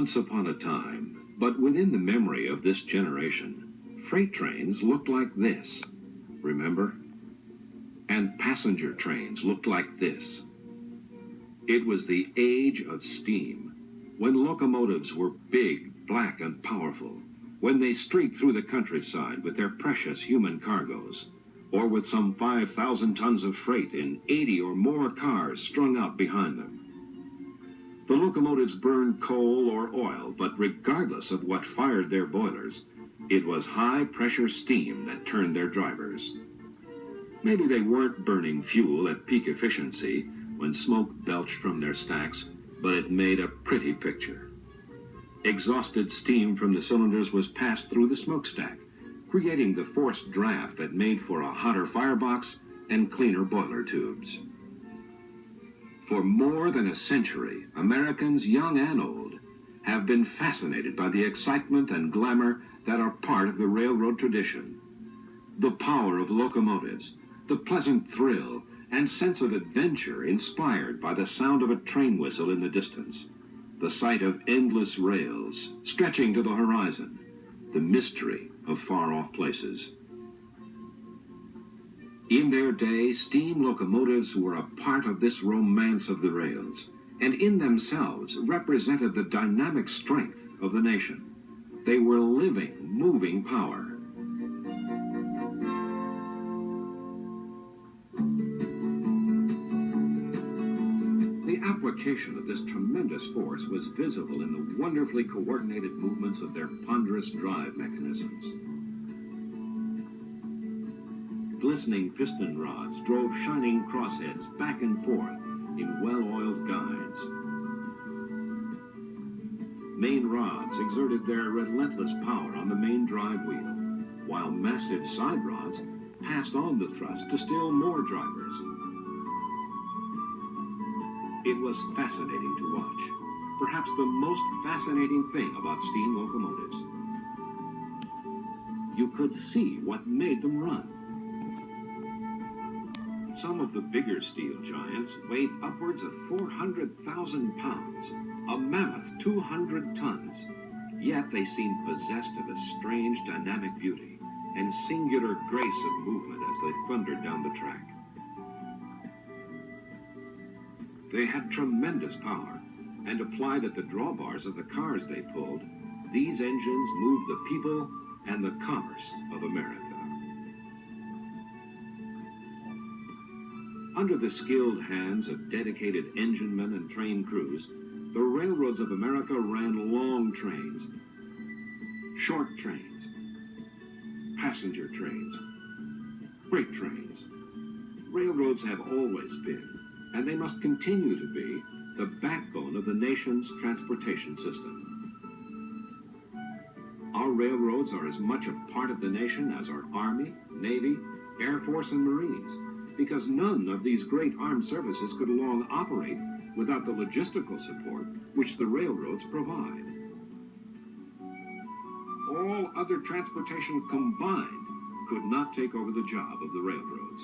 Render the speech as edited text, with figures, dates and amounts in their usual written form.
Once upon a time, but within the memory of this generation, freight trains looked like this, remember? And passenger trains looked like this. It was the age of steam, when locomotives were big, black, and powerful, when they streaked through the countryside with their precious human cargoes, or with some 5,000 tons of freight in 80 or more cars strung out behind them. The locomotives burned coal or oil, but regardless of what fired their boilers, it was high-pressure steam that turned their drivers. Maybe they weren't burning fuel at peak efficiency when smoke belched from their stacks, but it made a pretty picture. Exhausted steam from the cylinders was passed through the smokestack, creating the forced draft that made for a hotter firebox and cleaner boiler tubes. For more than a century, Americans, young and old, have been fascinated by the excitement and glamour that are part of the railroad tradition. The power of locomotives, the pleasant thrill and sense of adventure inspired by the sound of a train whistle in the distance, the sight of endless rails stretching to the horizon, the mystery of far-off places. In their day, steam locomotives were a part of this romance of the rails, and in themselves represented the dynamic strength of the nation. They were living, moving power. The application of this tremendous force was visible in the wonderfully coordinated movements of their ponderous drive mechanisms. Glistening piston rods drove shining crossheads back and forth in well-oiled guides. Main rods exerted their relentless power on the main drive wheel, while massive side rods passed on the thrust to still more drivers. It was fascinating to watch, perhaps the most fascinating thing about steam locomotives. You could see what made them run. Some of the bigger steel giants weighed upwards of 400,000 pounds, a mammoth 200 tons. Yet they seemed possessed of a strange dynamic beauty and singular grace of movement as they thundered down the track. They had tremendous power, and applied at the drawbars of the cars they pulled, these engines moved the people and the commerce of America. Under the skilled hands of dedicated enginemen and train crews, the railroads of America ran long trains, short trains, passenger trains, freight trains. Railroads have always been, and they must continue to be, the backbone of the nation's transportation system. Our railroads are as much a part of the nation as our Army, Navy, Air Force, and Marines, because none of these great armed services could long operate without the logistical support which the railroads provide. All other transportation combined could not take over the job of the railroads.